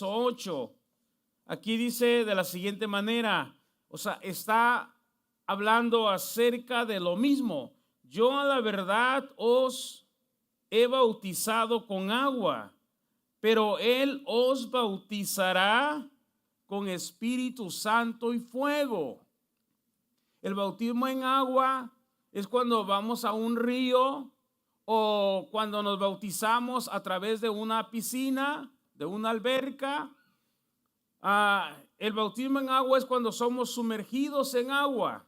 8. Aquí dice de la siguiente manera, o sea, está hablando acerca de lo mismo. Yo a la verdad os he bautizado con agua, pero él os bautizará con Espíritu Santo y fuego. El bautismo en agua es cuando vamos a un río o cuando nos bautizamos a través de una piscina, de una alberca. El bautismo en agua es cuando somos sumergidos en agua.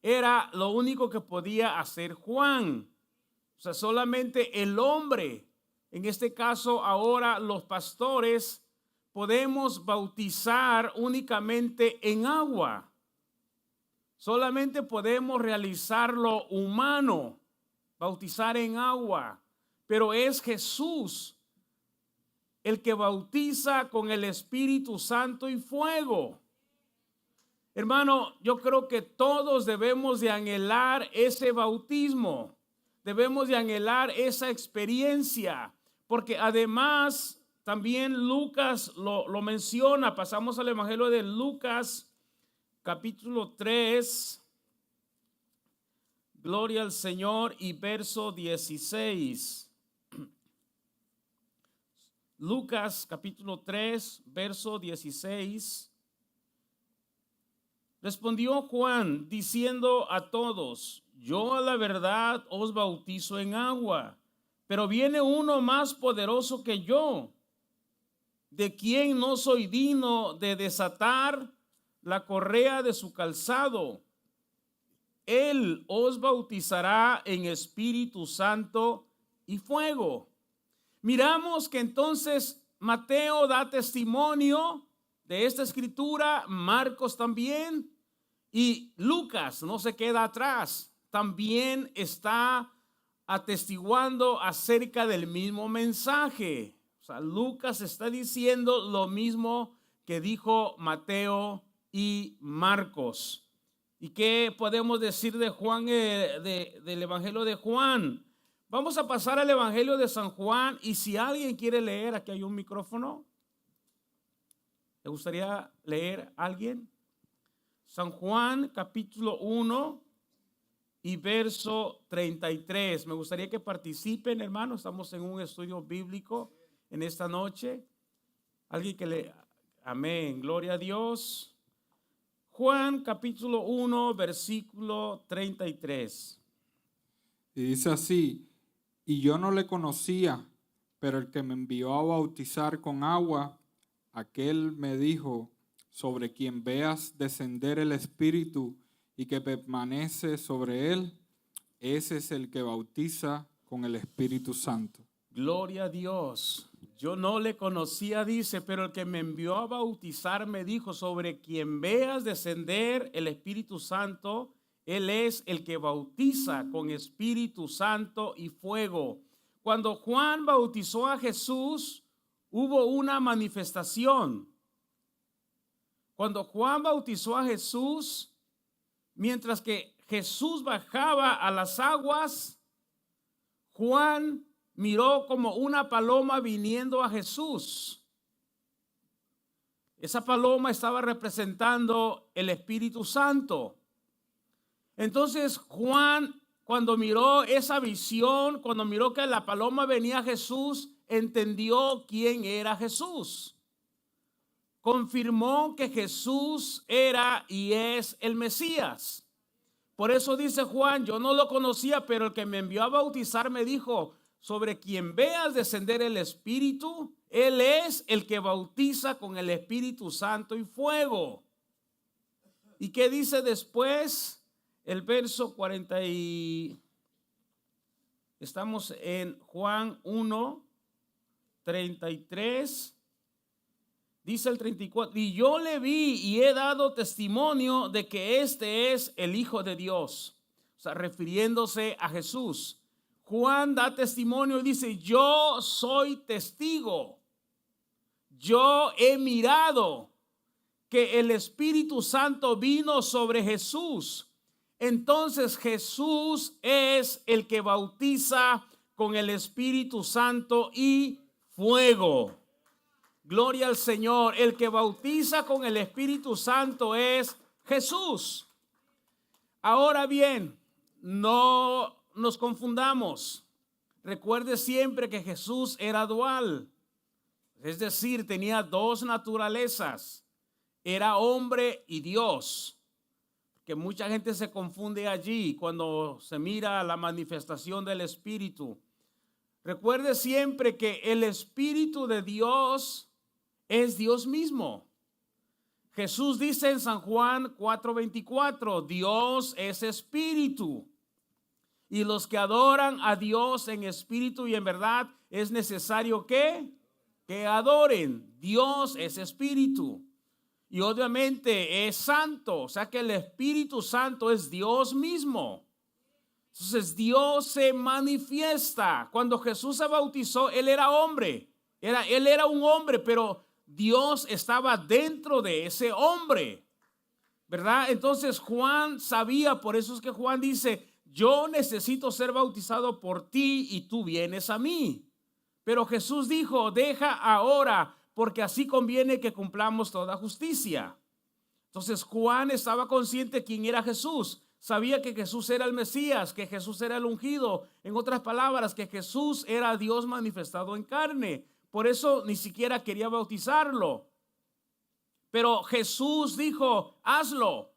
Era lo único que podía hacer Juan. O sea, solamente el hombre, en este caso ahora los pastores, podemos bautizar únicamente en agua. Solamente podemos realizar lo humano, bautizar en agua. Pero es Jesús el que bautiza con el Espíritu Santo y fuego. Hermano, yo creo que todos debemos de anhelar ese bautismo. Debemos de anhelar esa experiencia. Porque además también Lucas lo menciona. Pasamos al Evangelio de Lucas, capítulo 3. Gloria al Señor, y verso 16. Lucas capítulo 3, verso 16. Respondió Juan diciendo a todos: yo a la verdad os bautizo en agua, pero viene uno más poderoso que yo, de quien no soy digno de desatar la correa de su calzado. Él os bautizará en Espíritu Santo y fuego. Miramos que entonces Mateo da testimonio de esta escritura, Marcos también, y Lucas no se queda atrás, también está atestiguando acerca del mismo mensaje. O sea, Lucas está diciendo lo mismo que dijo Mateo y Marcos. ¿Y qué podemos decir de Juan, del Evangelio de Juan? Vamos a pasar al Evangelio de San Juan, y si alguien quiere leer, aquí hay un micrófono. ¿Le gustaría leer a alguien? San Juan, capítulo 1 y verso 33. Me gustaría que participen, hermanos. Estamos en un estudio bíblico en esta noche. Alguien que le... Amén, gloria a Dios. Juan, capítulo 1, versículo 33. Y dice así: y yo no le conocía, pero el que me envió a bautizar con agua, aquel me dijo: sobre quien veas descender el Espíritu y que permanece sobre él, ese es el que bautiza con el Espíritu Santo. Gloria a Dios. Yo no le conocía, dice, pero el que me envió a bautizar me dijo: sobre quien veas descender el Espíritu Santo, él es el que bautiza con Espíritu Santo y fuego. Cuando Juan bautizó a Jesús, hubo una manifestación. Cuando Juan bautizó a Jesús, mientras que Jesús bajaba a las aguas, Juan miró como una paloma viniendo a Jesús. Esa paloma estaba representando el Espíritu Santo. Entonces Juan, cuando miró esa visión, cuando miró que la paloma venía a Jesús, entendió quién era Jesús. Confirmó que Jesús era y es el Mesías. Por eso dice Juan: yo no lo conocía, pero el que me envió a bautizar me dijo: sobre quien veas descender el Espíritu, él es el que bautiza con el Espíritu Santo y fuego. ¿Y qué dice después? El verso 40 estamos en Juan 1, 33. Dice el 34: y yo le vi y he dado testimonio de que este es el Hijo de Dios. O sea, refiriéndose a Jesús. Juan da testimonio y dice: yo soy testigo. Yo he mirado que el Espíritu Santo vino sobre Jesús. Entonces Jesús es el que bautiza con el Espíritu Santo y fuego. Gloria al Señor. El que bautiza con el Espíritu Santo es Jesús. Ahora bien, no nos confundamos. Recuerde siempre que Jesús era dual. Es decir, tenía dos naturalezas. Era hombre y Dios. Que mucha gente se confunde allí cuando se mira la manifestación del Espíritu. Recuerde siempre que el Espíritu de Dios es Dios mismo. Jesús dice en San Juan 4:24, Dios es espíritu. Y los que adoran a Dios en espíritu y en verdad es necesario que adoren. Dios es espíritu. Y obviamente es santo. O sea que el Espíritu Santo es Dios mismo. Entonces Dios se manifiesta. Cuando Jesús se bautizó, Él era hombre. Él era un hombre, pero Dios estaba dentro de ese hombre, ¿verdad? Entonces Juan sabía, por eso es que Juan dice, yo necesito ser bautizado por ti y tú vienes a mí. Pero Jesús dijo, deja ahora, porque así conviene que cumplamos toda justicia. Entonces Juan estaba consciente de quién era Jesús. Sabía que Jesús era el Mesías, que Jesús era el ungido. En otras palabras, que Jesús era Dios manifestado en carne. Por eso ni siquiera quería bautizarlo. Pero Jesús dijo, hazlo,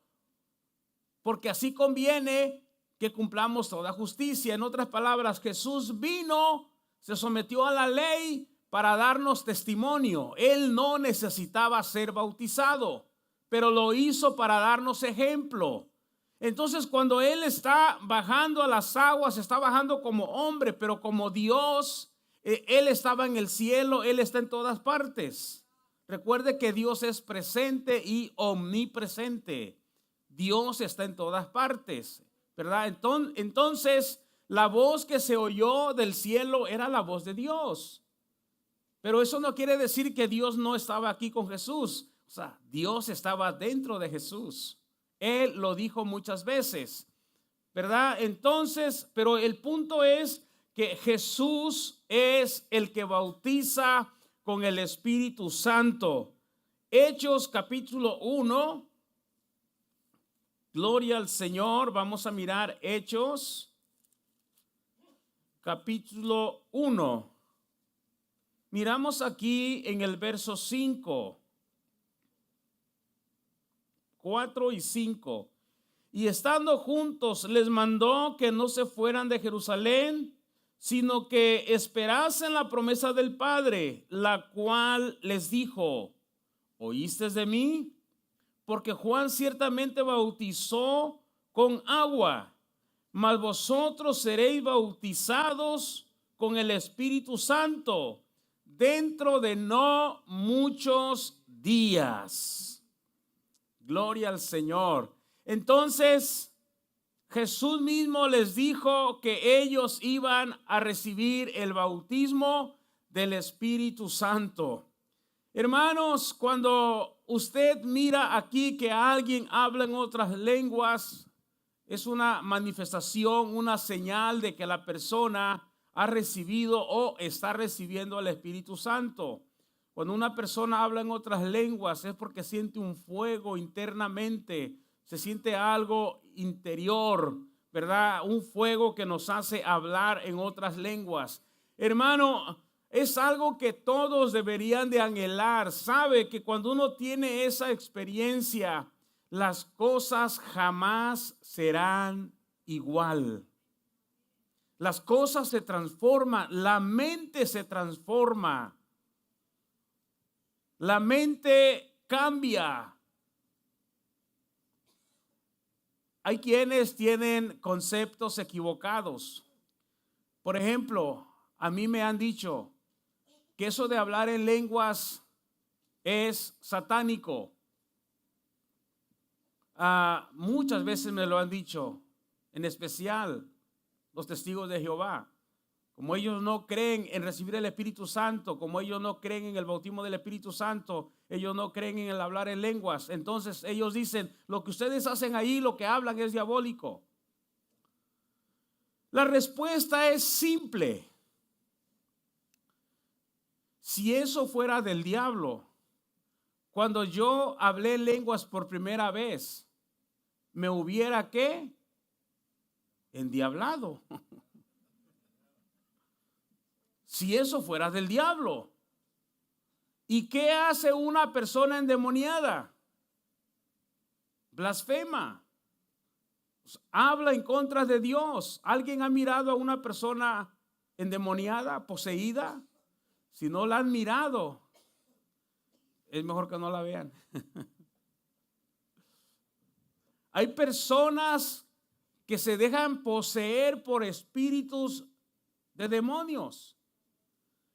porque así conviene que cumplamos toda justicia. En otras palabras, Jesús vino, se sometió a la ley para darnos testimonio. Él no necesitaba ser bautizado, pero lo hizo para darnos ejemplo. Entonces, cuando Él está bajando a las aguas, está bajando como hombre, pero como Dios. Él estaba en el cielo, Él está en todas partes. Recuerde que Dios es presente y omnipresente. Dios está en todas partes, ¿verdad? Entonces, la voz que se oyó del cielo era la voz de Dios. Pero eso no quiere decir que Dios no estaba aquí con Jesús. O sea, Dios estaba dentro de Jesús. Él lo dijo muchas veces, ¿verdad? Entonces, pero el punto es que Jesús es el que bautiza con el Espíritu Santo. Hechos capítulo 1. Gloria al Señor. Vamos a mirar Hechos capítulo 1. Miramos aquí en el verso 5, 4 y 5. Y estando juntos les mandó que no se fueran de Jerusalén, sino que esperasen la promesa del Padre, la cual les dijo, ¿oíste de mí? Porque Juan ciertamente bautizó con agua, mas vosotros seréis bautizados con el Espíritu Santo dentro de no muchos días. Gloria al Señor. Entonces, Jesús mismo les dijo que ellos iban a recibir el bautismo del Espíritu Santo. Hermanos, cuando usted mira aquí que alguien habla en otras lenguas, es una manifestación, una señal de que la persona ha recibido o está recibiendo el Espíritu Santo. Cuando una persona habla en otras lenguas es porque siente un fuego internamente, se siente algo interior, ¿verdad? Un fuego que nos hace hablar en otras lenguas. Hermano, es algo que todos deberían de anhelar. Sabe que cuando uno tiene esa experiencia, las cosas jamás serán igual. Las cosas se transforman, la mente se transforma, la mente cambia. Hay quienes tienen conceptos equivocados. Por ejemplo, a mí me han dicho que eso de hablar en lenguas es satánico. Muchas veces me lo han dicho, en especial los testigos de Jehová. Como ellos no creen en recibir el Espíritu Santo, como ellos no creen en el bautismo del Espíritu Santo, ellos no creen en el hablar en lenguas. Entonces ellos dicen, lo que ustedes hacen ahí, lo que hablan es diabólico. La respuesta es simple. Si eso fuera del diablo, cuando yo hablé lenguas por primera vez, me hubiera ¿qué? Endiablado. Si eso fuera del diablo. ¿Y qué hace una persona endemoniada? Blasfema. Habla en contra de Dios. ¿Alguien ha mirado a una persona endemoniada, poseída? Si no la han mirado, es mejor que no la vean. Hay personas que se dejan poseer por espíritus de demonios.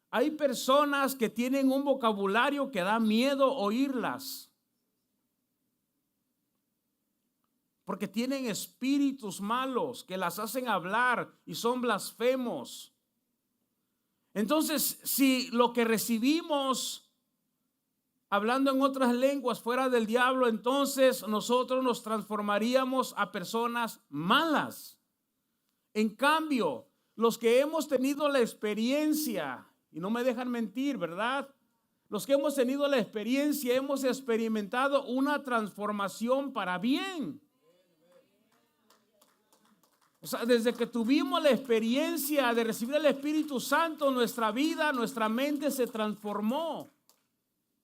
Hay personas que tienen un vocabulario que da miedo oírlas, porque tienen espíritus malos que las hacen hablar y son blasfemos. Entonces, si lo que recibimos hablando en otras lenguas fuera del diablo, entonces nosotros nos transformaríamos a personas malas. En cambio, los que hemos tenido la experiencia, y no me dejan mentir, ¿verdad? Los que hemos tenido la experiencia, hemos experimentado una transformación para bien. O sea, desde que tuvimos la experiencia de recibir el Espíritu Santo, nuestra vida, nuestra mente se transformó.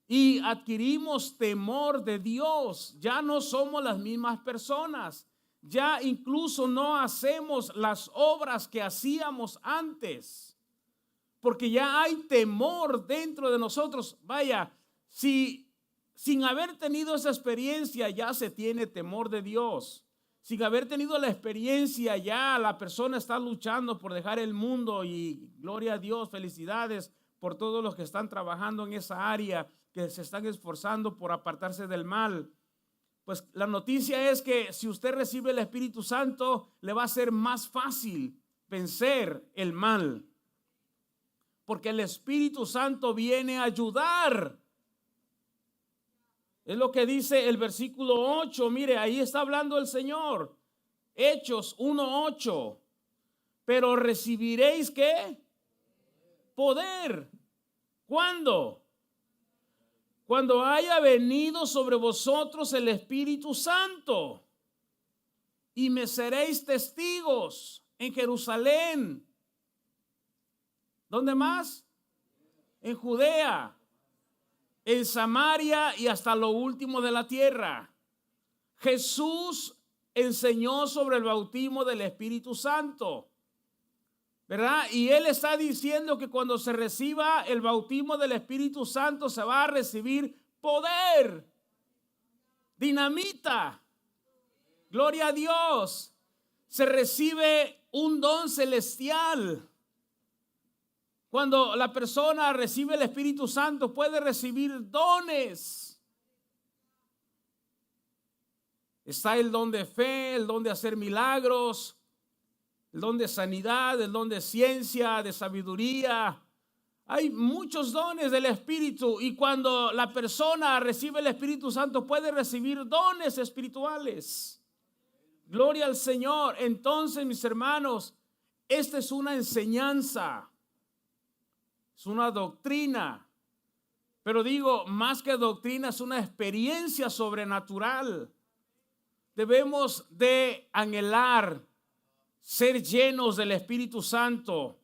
Y adquirimos temor de Dios. Ya no somos las mismas personas. Ya incluso no hacemos las obras que hacíamos antes. Porque ya hay temor dentro de nosotros. Vaya, si sin haber tenido esa experiencia ya se tiene temor de Dios. Sin haber tenido la experiencia ya la persona está luchando por dejar el mundo y gloria a Dios, felicidades por todos los que están trabajando en esa área, que se están esforzando por apartarse del mal. Pues la noticia es que si usted recibe el Espíritu Santo, le va a ser más fácil vencer el mal. Porque el Espíritu Santo viene a ayudar. Es lo que dice el versículo 8. Mire, ahí está hablando el Señor. Hechos 1:8. Pero recibiréis ¿qué? Poder. ¿Cuándo? Cuando haya venido sobre vosotros el Espíritu Santo. Y me seréis testigos en Jerusalén. ¿Dónde más? En Judea, en Samaria y hasta lo último de la tierra. Jesús enseñó sobre el bautismo del Espíritu Santo, ¿verdad? Y él está diciendo que cuando se reciba el bautismo del Espíritu Santo se va a recibir poder, dinamita, gloria a Dios. Se recibe un don celestial. Cuando la persona recibe el Espíritu Santo puede recibir dones. Está el don de fe, el don de hacer milagros, el don de sanidad, el don de ciencia, de sabiduría. Hay muchos dones del Espíritu y cuando la persona recibe el Espíritu Santo puede recibir dones espirituales. Gloria al Señor. Entonces, mis hermanos, esta es una enseñanza. Es una doctrina, pero digo, más que doctrina, es una experiencia sobrenatural. Debemos de anhelar ser llenos del Espíritu Santo.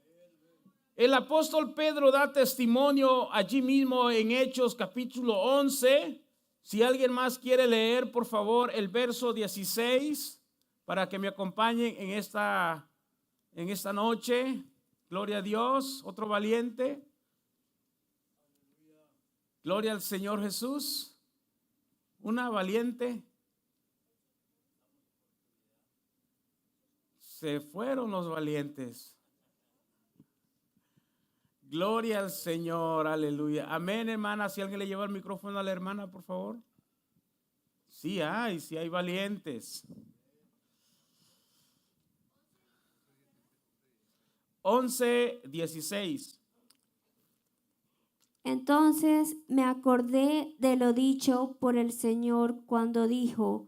El apóstol Pedro da testimonio allí mismo en Hechos capítulo 11. Si alguien más quiere leer, por favor, el verso 16 para que me acompañen en esta noche. Gloria a Dios, otro valiente. Gloria al Señor Jesús. Una valiente. Se fueron los valientes. Gloria al Señor, aleluya. Amén, hermana. Si alguien le lleva el micrófono a la hermana, por favor. Sí hay valientes. 11:16. Entonces me acordé de lo dicho por el Señor cuando dijo: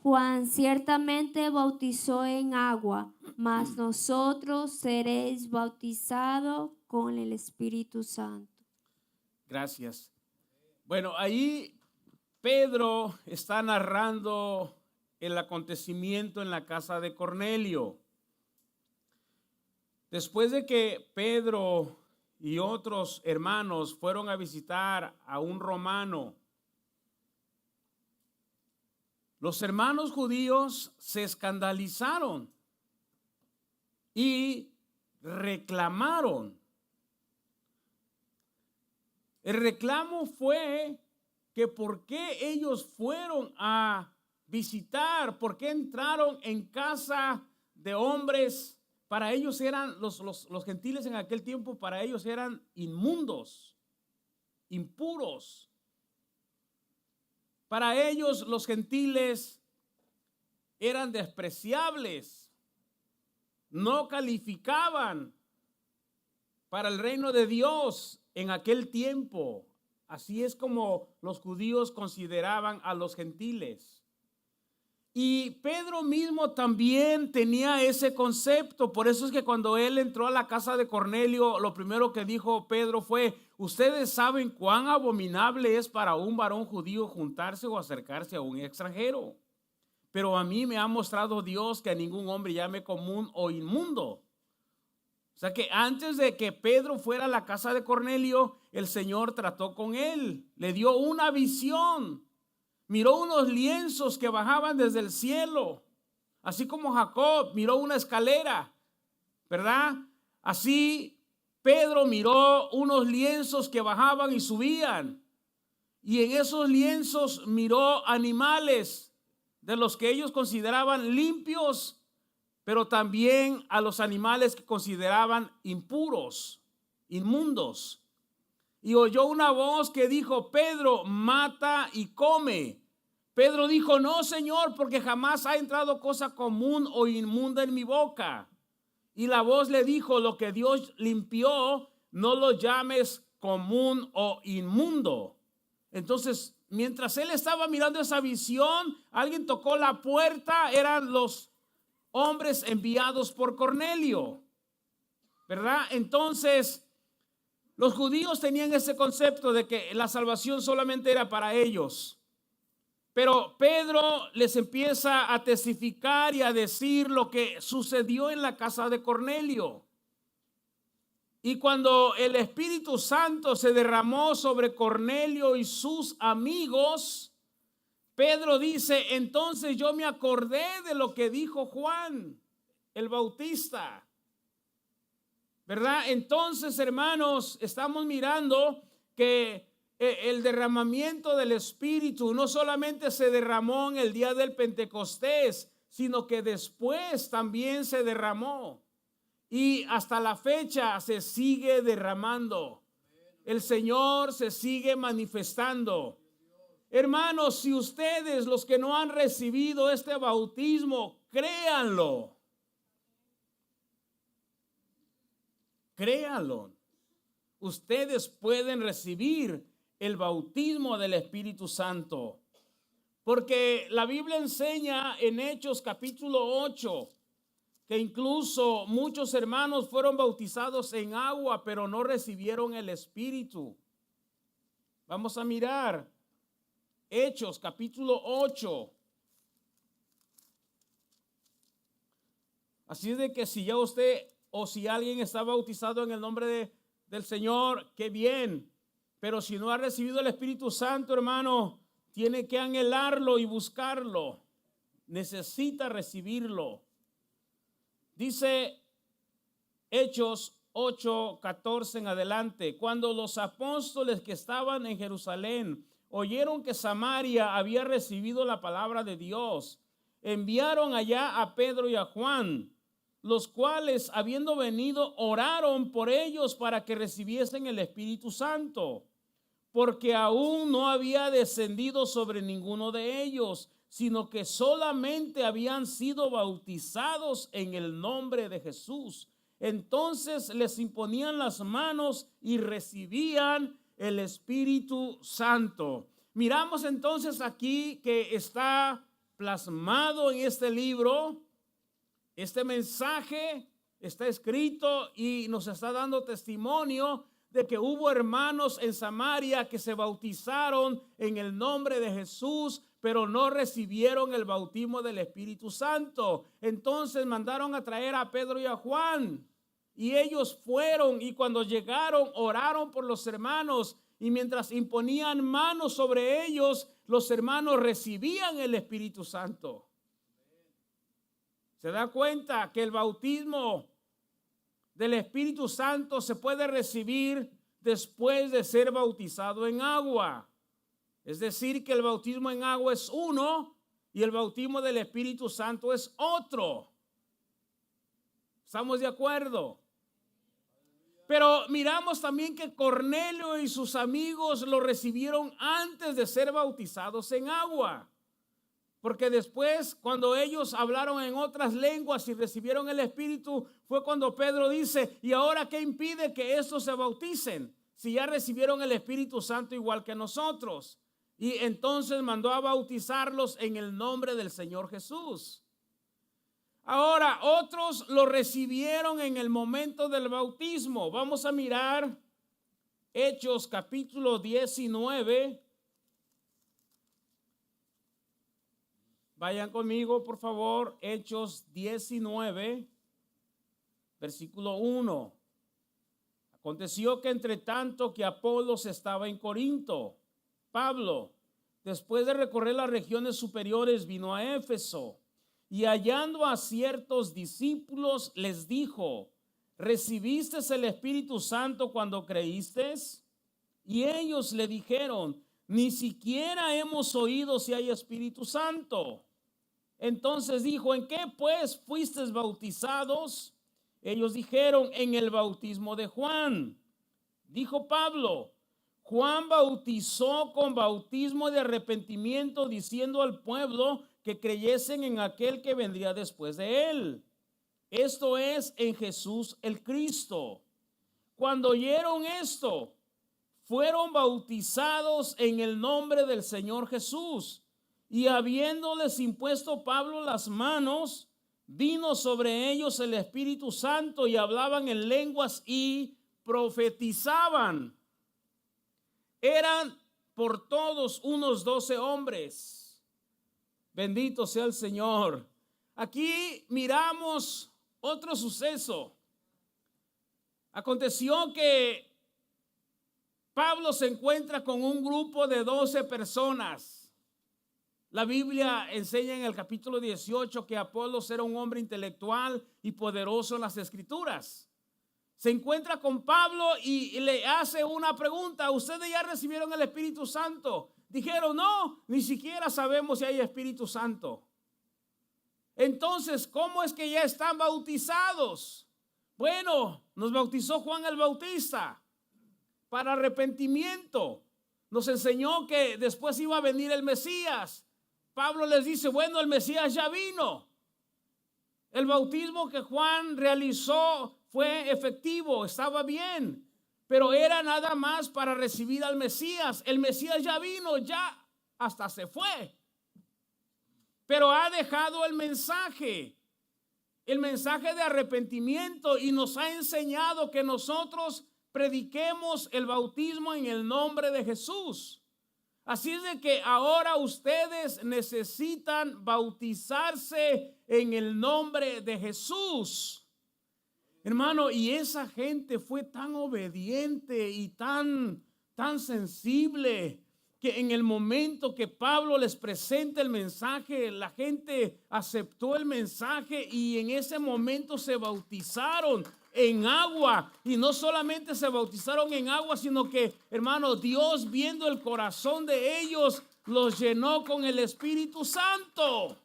Juan ciertamente bautizó en agua, mas nosotros seréis bautizados con el Espíritu Santo. Gracias. Bueno, ahí Pedro está narrando el acontecimiento en la casa de Cornelio. Después de que Pedro y otros hermanos fueron a visitar a un romano, los hermanos judíos se escandalizaron y reclamaron. El reclamo fue que por qué ellos fueron a visitar, por qué entraron en casa de hombres. Para ellos eran, los gentiles en aquel tiempo, para ellos eran inmundos, impuros. Para ellos los gentiles eran despreciables, no calificaban para el reino de Dios en aquel tiempo. Así es como los judíos consideraban a los gentiles. Y Pedro mismo también tenía ese concepto. Por eso es que cuando él entró a la casa de Cornelio, lo primero que dijo Pedro fue: ustedes saben cuán abominable es para un varón judío juntarse o acercarse a un extranjero. Pero a mí me ha mostrado Dios que a ningún hombre llame común o inmundo. O sea que antes de que Pedro fuera a la casa de Cornelio, el Señor trató con él, le dio una visión. Miró unos lienzos que bajaban desde el cielo, así como Jacob miró una escalera, ¿verdad? Así Pedro miró unos lienzos que bajaban y subían, y en esos lienzos miró animales de los que ellos consideraban limpios, pero también a los animales que consideraban impuros, inmundos. Y oyó una voz que dijo: Pedro, mata y come. Pedro dijo: no, Señor, porque jamás ha entrado cosa común o inmunda en mi boca. Y la voz le dijo: lo que Dios limpió, no lo llames común o inmundo. Entonces, mientras él estaba mirando esa visión, alguien tocó la puerta. Eran los hombres enviados por Cornelio, ¿verdad? Entonces, los judíos tenían ese concepto de que la salvación solamente era para ellos. Pero Pedro les empieza a testificar y a decir lo que sucedió en la casa de Cornelio. Y cuando el Espíritu Santo se derramó sobre Cornelio y sus amigos, Pedro dice: entonces yo me acordé de lo que dijo Juan el Bautista, ¿verdad? Entonces, hermanos, estamos mirando que el derramamiento del Espíritu no solamente se derramó en el día del Pentecostés, sino que después también se derramó. Y hasta la fecha se sigue derramando. El Señor se sigue manifestando. Hermanos, si ustedes, los que no han recibido este bautismo, créanlo. Créanlo. Ustedes pueden recibir el bautismo del Espíritu Santo. Porque la Biblia enseña en Hechos capítulo 8 que incluso muchos hermanos fueron bautizados en agua, pero no recibieron el Espíritu. Vamos a mirar Hechos capítulo 8. Así es de que si ya usted o si alguien está bautizado en el nombre del Señor, qué bien. Pero si no ha recibido el Espíritu Santo, hermano, tiene que anhelarlo y buscarlo. Necesita recibirlo. Dice Hechos 8:14 en adelante: cuando los apóstoles que estaban en Jerusalén oyeron que Samaria había recibido la palabra de Dios, enviaron allá a Pedro y a Juan, los cuales, habiendo venido, oraron por ellos para que recibiesen el Espíritu Santo, porque aún no había descendido sobre ninguno de ellos, sino que solamente habían sido bautizados en el nombre de Jesús. Entonces les imponían las manos y recibían el Espíritu Santo. Miramos entonces aquí que está plasmado en este libro, este mensaje está escrito y nos está dando testimonio de que hubo hermanos en Samaria que se bautizaron en el nombre de Jesús, pero no recibieron el bautismo del Espíritu Santo. Entonces mandaron a traer a Pedro y a Juan. Y ellos fueron, y cuando llegaron oraron por los hermanos, y mientras imponían manos sobre ellos, los hermanos recibían el Espíritu Santo. ¿Se da cuenta que el bautismo del Espíritu Santo se puede recibir después de ser bautizado en agua? Es decir, que el bautismo en agua es uno y el bautismo del Espíritu Santo es otro. ¿Estamos de acuerdo? Pero miramos también que Cornelio y sus amigos lo recibieron antes de ser bautizados en agua. Porque después, cuando ellos hablaron en otras lenguas y recibieron el Espíritu, fue cuando Pedro dice, ¿y ahora qué impide que estos se bauticen? Si ya recibieron el Espíritu Santo igual que nosotros. Y entonces mandó a bautizarlos en el nombre del Señor Jesús. Ahora, otros lo recibieron en el momento del bautismo. Vamos a mirar Hechos capítulo 19. Vayan conmigo, por favor, Hechos 19, versículo 1. Aconteció que entre tanto que Apolos estaba en Corinto, Pablo, después de recorrer las regiones superiores, vino a Éfeso. Y hallando a ciertos discípulos, les dijo, ¿recibiste el Espíritu Santo cuando creíste? Y ellos le dijeron, ni siquiera hemos oído si hay Espíritu Santo. Entonces dijo, ¿en qué pues fuisteis bautizados? Ellos dijeron, en el bautismo de Juan. Dijo Pablo, Juan bautizó con bautismo de arrepentimiento, diciendo al pueblo que creyesen en aquel que vendría después de él. Esto es, en Jesús el Cristo. Cuando oyeron esto, fueron bautizados en el nombre del Señor Jesús. Y habiéndoles impuesto Pablo las manos, vino sobre ellos el Espíritu Santo y hablaban en lenguas y profetizaban. Eran por todos unos 12 hombres. Bendito sea el Señor. Aquí miramos otro suceso. Aconteció que Pablo se encuentra con un grupo de 12 personas. La Biblia enseña en el capítulo 18 que Apolos era un hombre intelectual y poderoso en las Escrituras. Se encuentra con Pablo y le hace una pregunta. ¿Ustedes ya recibieron el Espíritu Santo? Dijeron, no, ni siquiera sabemos si hay Espíritu Santo. Entonces, ¿cómo es que ya están bautizados? Bueno, nos bautizó Juan el Bautista para arrepentimiento. Nos enseñó que después iba a venir el Mesías. Pablo les dice, bueno, el Mesías ya vino. El bautismo que Juan realizó fue efectivo, estaba bien, pero era nada más para recibir al Mesías. El Mesías ya vino, ya hasta se fue. Pero ha dejado el mensaje de arrepentimiento y nos ha enseñado que nosotros prediquemos el bautismo en el nombre de Jesús. Así es de que ahora ustedes necesitan bautizarse en el nombre de Jesús. Hermano, y esa gente fue tan obediente y tan sensible que en el momento que Pablo les presenta el mensaje, la gente aceptó el mensaje y en ese momento se bautizaron en agua. Y no solamente se bautizaron en agua, sino que, hermano, Dios, viendo el corazón de ellos, los llenó con el Espíritu Santo.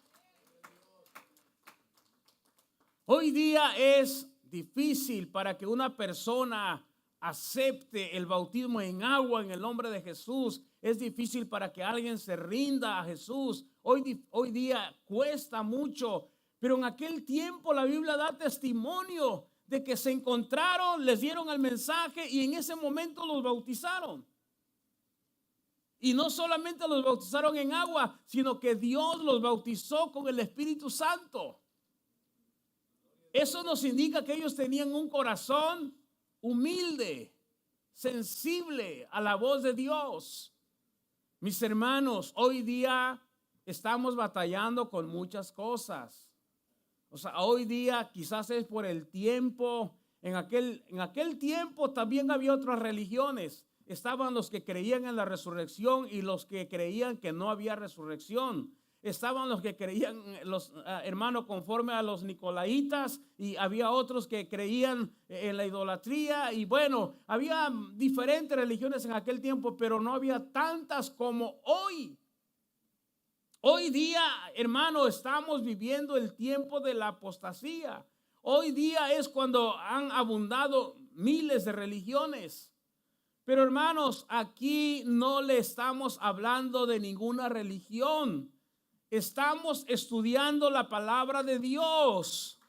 Hoy día es difícil para que una persona acepte el bautismo en agua en el nombre de Jesús. Es difícil para que alguien se rinda a Jesús. Hoy día cuesta mucho, pero en aquel tiempo la Biblia da testimonio de que se encontraron, les dieron el mensaje y en ese momento los bautizaron. Y no solamente los bautizaron en agua, sino que Dios los bautizó con el Espíritu Santo. Eso nos indica que ellos tenían un corazón humilde, sensible a la voz de Dios. Mis hermanos, hoy día estamos batallando con muchas cosas. O sea, hoy día quizás es por el tiempo. En aquel tiempo también había otras religiones. Estaban los que creían en la resurrección y los que creían que no había resurrección. Estaban los que creían, los hermanos, conforme a los nicolaitas, y había otros que creían en la idolatría. Y bueno, había diferentes religiones en aquel tiempo, pero no había tantas como hoy. Hoy día, hermano, estamos viviendo el tiempo de la apostasía. Hoy día es cuando han abundado miles de religiones. Pero hermanos, aquí no le estamos hablando de ninguna religión. Estamos estudiando la palabra de Dios.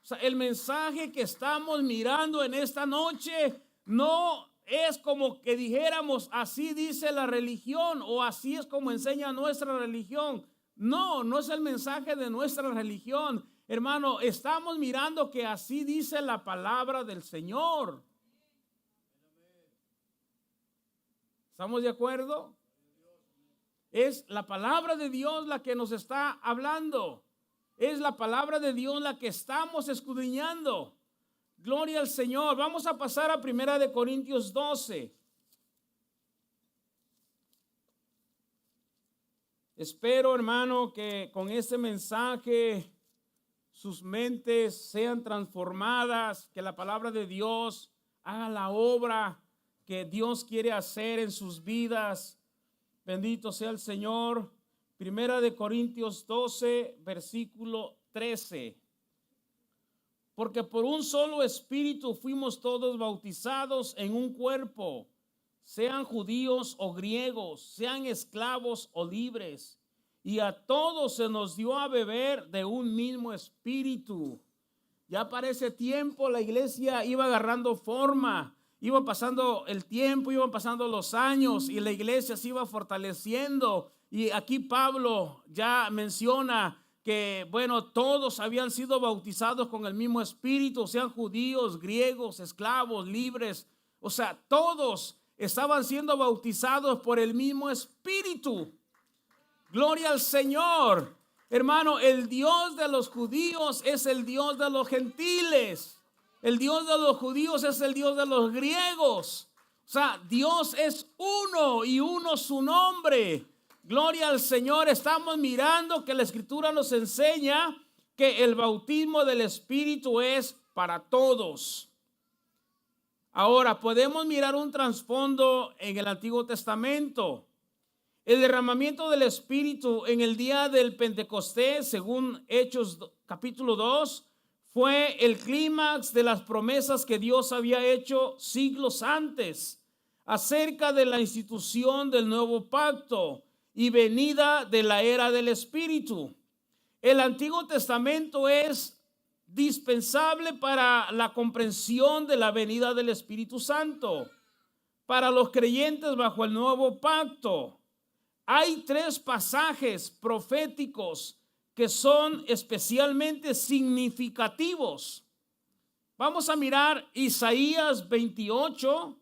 O sea, el mensaje que estamos mirando en esta noche no es como que dijéramos así dice la religión o así es como enseña nuestra religión. No, no es el mensaje de nuestra religión. Hermano, estamos mirando que así dice la palabra del Señor. ¿Estamos de acuerdo? Es la palabra de Dios la que nos está hablando. Es la palabra de Dios la que estamos escudriñando. Gloria al Señor. Vamos a pasar a 1 Corintios 12. Espero, hermano, que con este mensaje sus mentes sean transformadas, que la palabra de Dios haga la obra que Dios quiere hacer en sus vidas. Bendito sea el Señor. 1 Corintios 12, versículo 13. Porque por un solo espíritu fuimos todos bautizados en un cuerpo, sean judíos o griegos, sean esclavos o libres, y a todos se nos dio a beber de un mismo espíritu. Ya para ese tiempo la iglesia iba agarrando forma. Iba pasando el tiempo, iban pasando los años y la iglesia se iba fortaleciendo. Y aquí Pablo ya menciona que, bueno, todos habían sido bautizados con el mismo espíritu, sean judíos, griegos, esclavos, libres. O sea, todos estaban siendo bautizados por el mismo espíritu. Gloria al Señor. Hermano, el Dios de los judíos es el Dios de los gentiles. El Dios de los judíos es el Dios de los griegos. O sea, Dios es uno y uno su nombre. Gloria al Señor. Estamos mirando que la Escritura nos enseña que el bautismo del Espíritu es para todos. Ahora, podemos mirar un trasfondo en el Antiguo Testamento. El derramamiento del Espíritu en el día del Pentecostés, según Hechos capítulo 2, fue el clímax de las promesas que Dios había hecho siglos antes acerca de la institución del nuevo pacto y venida de la era del Espíritu. El Antiguo Testamento es dispensable para la comprensión de la venida del Espíritu Santo. Para los creyentes bajo el nuevo pacto, hay 3 pasajes proféticos que son especialmente significativos. Vamos a mirar Isaías 28.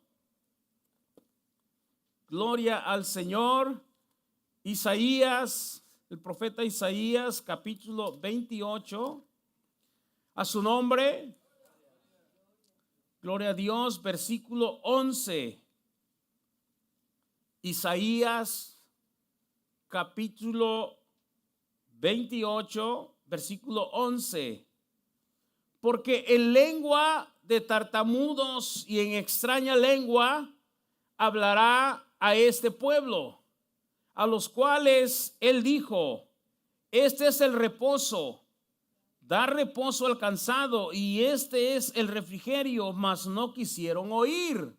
Gloria al Señor. Isaías, el profeta Isaías, capítulo 28. A su nombre. Gloria a Dios, versículo 11. Isaías, capítulo 28, versículo 11. Porque en lengua de tartamudos y en extraña lengua hablará a este pueblo, a los cuales él dijo: este es el reposo, da reposo al cansado, y este es el refrigerio, mas no quisieron oír.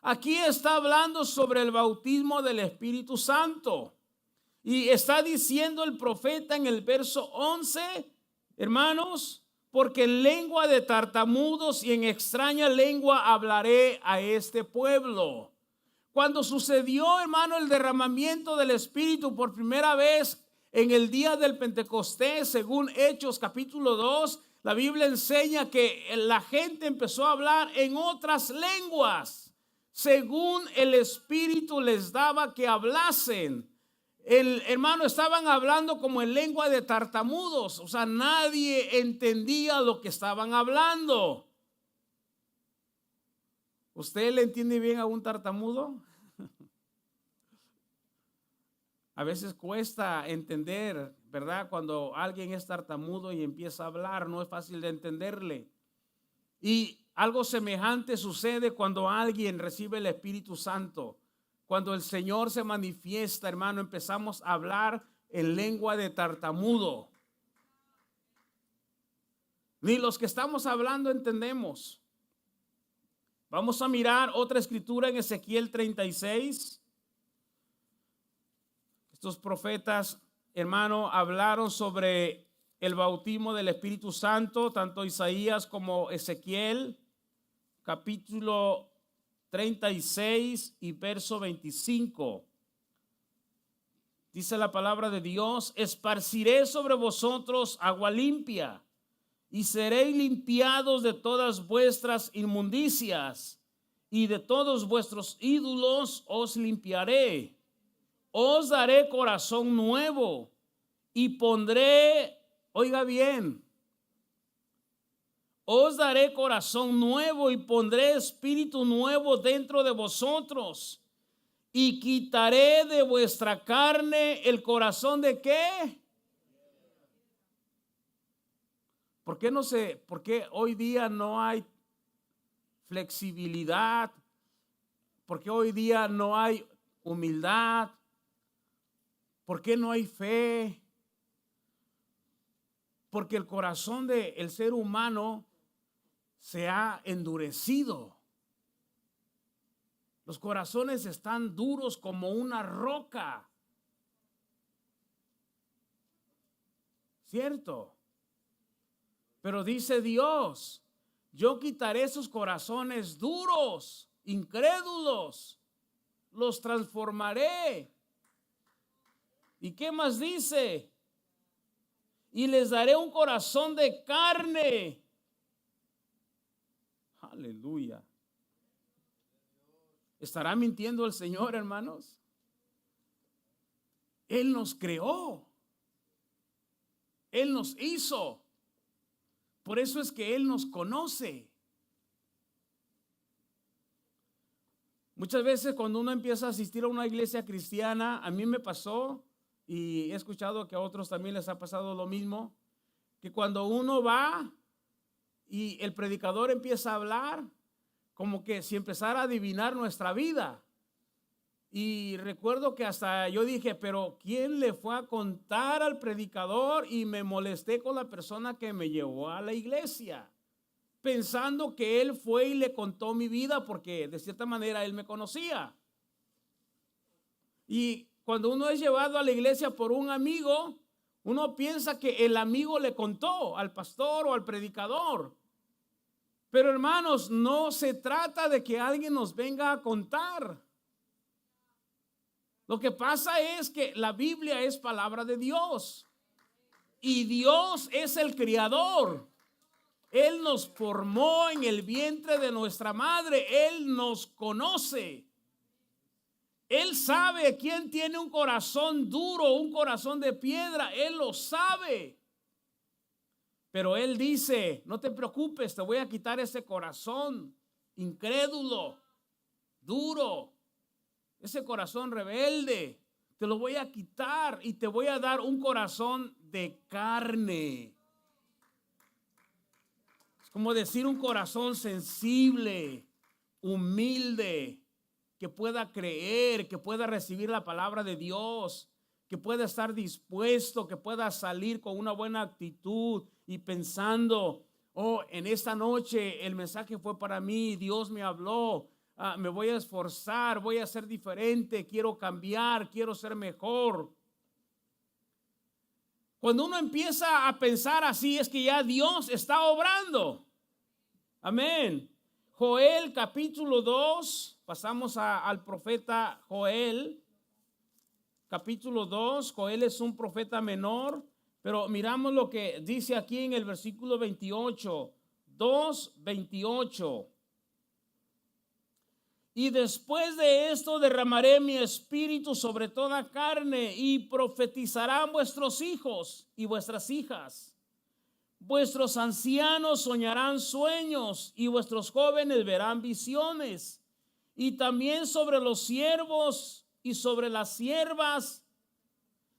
Aquí está hablando sobre el bautismo del Espíritu Santo. Y está diciendo el profeta en el verso 11, hermanos, porque en lengua de tartamudos y en extraña lengua hablaré a este pueblo. Cuando sucedió, hermano, el derramamiento del Espíritu por primera vez en el día del Pentecostés, según Hechos capítulo 2, la Biblia enseña que la gente empezó a hablar en otras lenguas. según el Espíritu les daba que hablasen. Hermano, estaban hablando como en lengua de tartamudos, o sea, nadie entendía lo que estaban hablando. ¿Usted le entiende bien a un tartamudo? A veces cuesta entender, ¿verdad? Cuando alguien es tartamudo y empieza a hablar, no es fácil de entenderle. Y algo semejante sucede cuando alguien recibe el Espíritu Santo. Cuando el Señor se manifiesta, hermano, empezamos a hablar en lengua de tartamudo. Ni los que estamos hablando entendemos. Vamos a mirar otra escritura en Ezequiel 36. Estos profetas, hermano, hablaron sobre el bautismo del Espíritu Santo, tanto Isaías como Ezequiel, capítulo 36 y verso 25. Dice la palabra de Dios: esparciré sobre vosotros agua limpia, y seréis limpiados de todas vuestras inmundicias, y de todos vuestros ídolos os limpiaré. Os daré corazón nuevo, y pondré, oiga bien, os daré corazón nuevo y pondré espíritu nuevo dentro de vosotros, y quitaré de vuestra carne el corazón de ¿qué? ¿Por qué hoy día no hay flexibilidad? ¿Por qué hoy día no hay humildad? ¿Por qué no hay fe? Porque el corazón del ser humano se ha endurecido. Los corazones están duros como una roca. ¿Cierto? Pero dice Dios: yo quitaré esos corazones duros, incrédulos, los transformaré. ¿Y qué más dice? Y les daré un corazón de carne. Aleluya. ¿Estará mintiendo el Señor, hermanos? Él nos creó. Él nos hizo. Por eso es que Él nos conoce. Muchas veces cuando uno empieza a asistir a una iglesia cristiana, a mí me pasó, y he escuchado que a otros también les ha pasado lo mismo, que cuando uno va y el predicador empieza a hablar, como que si empezara a adivinar nuestra vida. Y recuerdo que hasta yo dije, pero ¿quién le fue a contar al predicador? Y me molesté con la persona que me llevó a la iglesia, pensando que él fue y le contó mi vida, porque de cierta manera él me conocía. Y cuando uno es llevado a la iglesia por un amigo, uno piensa que el amigo le contó al pastor o al predicador. Pero hermanos, no se trata de que alguien nos venga a contar. Lo que pasa es que la Biblia es palabra de Dios. Y Dios es el creador. Él nos formó en el vientre de nuestra madre. Él nos conoce. Él sabe quién tiene un corazón duro, un corazón de piedra. Él lo sabe. Pero Él dice, no te preocupes, te voy a quitar ese corazón incrédulo, duro, ese corazón rebelde. Te lo voy a quitar y te voy a dar un corazón de carne. Es como decir un corazón sensible, humilde, que pueda creer, que pueda recibir la palabra de Dios, que pueda estar dispuesto, que pueda salir con una buena actitud y pensando, oh, en esta noche el mensaje fue para mí, Dios me habló, me voy a esforzar, voy a ser diferente, quiero cambiar, quiero ser mejor. Cuando uno empieza a pensar así, es que ya Dios está obrando. Amén. Joel capítulo 2, pasamos al profeta Joel. Capítulo 2, Joel es un profeta menor, pero miramos lo que dice aquí en el versículo 28, 2:28. Y después de esto derramaré mi espíritu sobre toda carne y profetizarán vuestros hijos y vuestras hijas. Vuestros ancianos soñarán sueños y vuestros jóvenes verán visiones. Y también sobre los siervos y sobre las siervas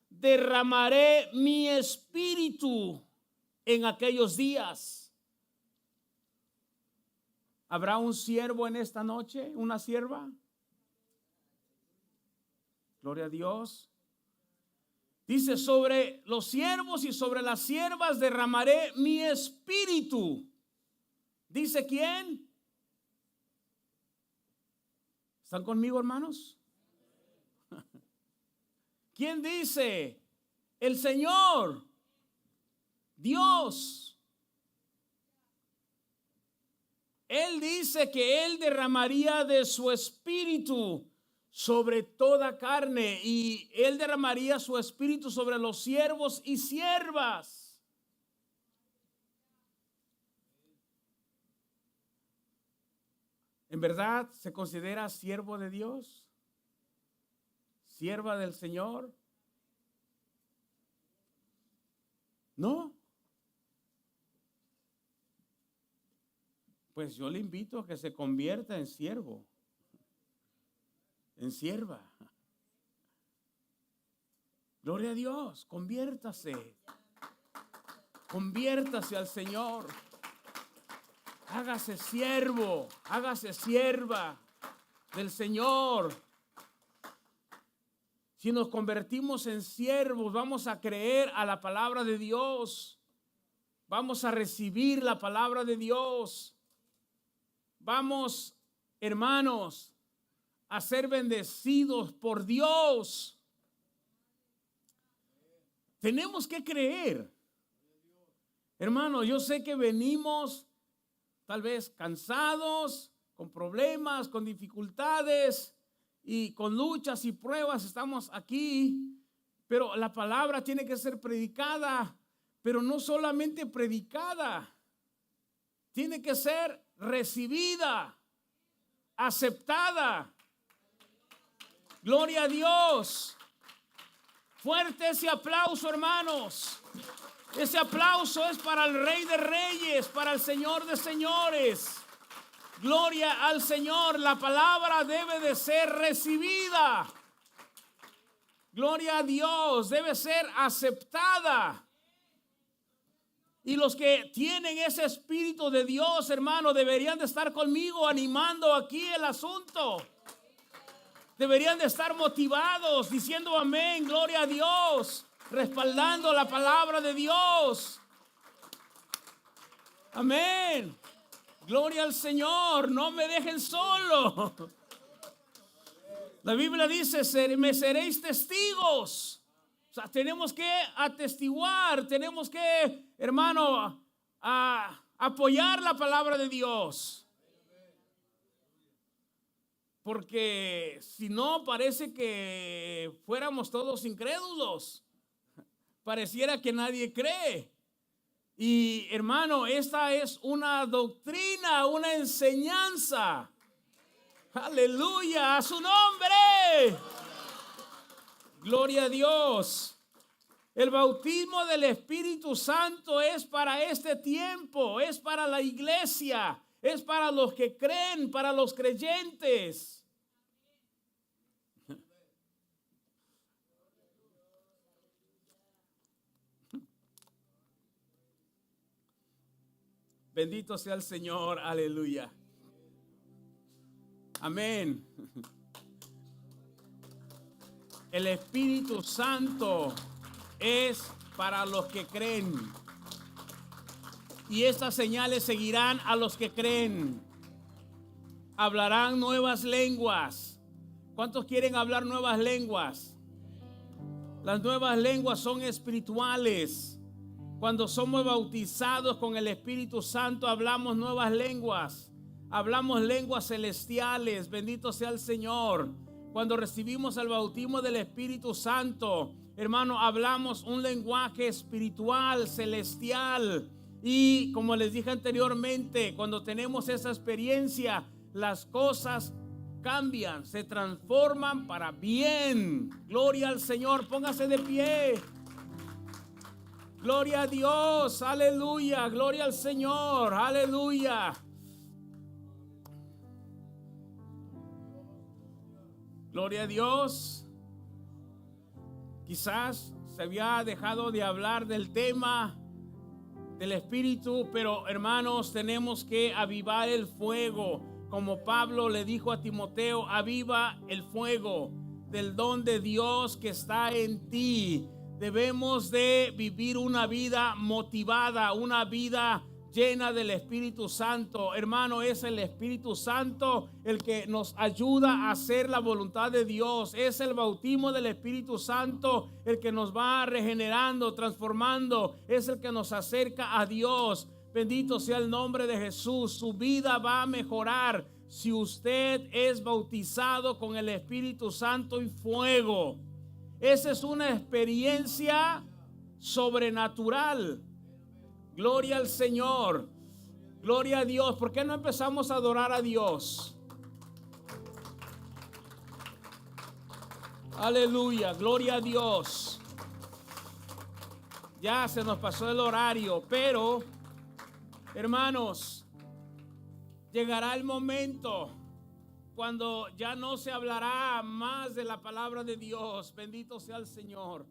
derramaré mi espíritu en aquellos días. ¿Habrá un siervo en esta noche? ¿Una sierva? Gloria a Dios. Dice, sobre los siervos y sobre las siervas derramaré mi espíritu. ¿Dice quién? ¿Están conmigo, hermanos? ¿Quién dice? El Señor, Dios. Él dice que Él derramaría de su espíritu sobre toda carne y Él derramaría su espíritu sobre los siervos y siervas. ¿En verdad se considera siervo de Dios? ¿Sierva del Señor? ¿No? Pues yo le invito a que se convierta en siervo, en sierva. Gloria a Dios, conviértase al Señor. Hágase siervo, hágase sierva del Señor. Si nos convertimos en siervos, vamos a creer a la palabra de Dios. Vamos a recibir la palabra de Dios. Vamos, hermanos, a ser bendecidos por Dios. Tenemos que creer. Hermano, yo sé que venimos tal vez cansados, con problemas, con dificultades y con luchas y pruebas. Estamos aquí, pero la palabra tiene que ser predicada, pero no solamente predicada, tiene que ser recibida, aceptada. Gloria a Dios. Fuerte ese aplauso, hermanos. Ese aplauso es para el Rey de Reyes, para el Señor de Señores. Gloria al Señor. La palabra debe de ser recibida. Gloria a Dios. Debe ser aceptada. Y los que tienen ese espíritu de Dios, hermano, deberían de estar conmigo animando aquí el asunto. Deberían de estar motivados, diciendo amén, gloria a Dios, respaldando la palabra de Dios. Amén. Gloria al Señor, no me dejen solo. La Biblia dice, me seréis testigos. O sea, tenemos que atestiguar, tenemos que, hermano, apoyar la palabra de Dios. Porque si no, parece que fuéramos todos incrédulos. Pareciera que nadie cree. Y hermano, esta es una doctrina, una enseñanza. Aleluya, a su nombre. Gloria a Dios. El bautismo del Espíritu Santo es para este tiempo, es para la iglesia, es para los que creen, para los creyentes. Bendito sea el Señor, aleluya. Amén. El Espíritu Santo es para los que creen. Y estas señales seguirán a los que creen. Hablarán nuevas lenguas. ¿Cuántos quieren hablar nuevas lenguas? Las nuevas lenguas son espirituales. Cuando somos bautizados con el Espíritu Santo, hablamos nuevas lenguas. Hablamos lenguas celestiales. Bendito sea el Señor. Cuando recibimos el bautismo del Espíritu Santo, hermano, hablamos un lenguaje espiritual, celestial. Y como les dije anteriormente, cuando tenemos esa experiencia, las cosas cambian, se transforman para bien. Gloria al Señor, póngase de pie. Gloria a Dios, aleluya, gloria al Señor, aleluya. Gloria a Dios. Quizás se había dejado de hablar del tema del Espíritu, pero hermanos, tenemos que avivar el fuego. Como Pablo le dijo a Timoteo, aviva el fuego del don de Dios que está en ti. Debemos de vivir una vida motivada, una vida llena del Espíritu Santo. Hermano, es el Espíritu Santo el que nos ayuda a hacer la voluntad de Dios. Es el bautismo del Espíritu Santo el que nos va regenerando, transformando. Es el que nos acerca a Dios. Bendito sea el nombre de Jesús. Su vida va a mejorar si usted es bautizado con el Espíritu Santo y fuego. Esa es una experiencia sobrenatural. Gloria al Señor. Gloria a Dios. ¿Por qué no empezamos a adorar a Dios? Aleluya. Gloria a Dios. Ya se nos pasó el horario, pero hermanos, llegará el momento cuando ya no se hablará más de la palabra de Dios. Bendito sea el Señor.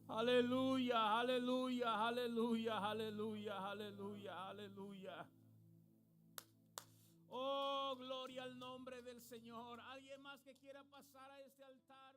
Aleluya, aleluya, aleluya, aleluya, aleluya, aleluya. Oh, gloria al nombre del Señor. ¿Alguien más que quiera pasar a este altar?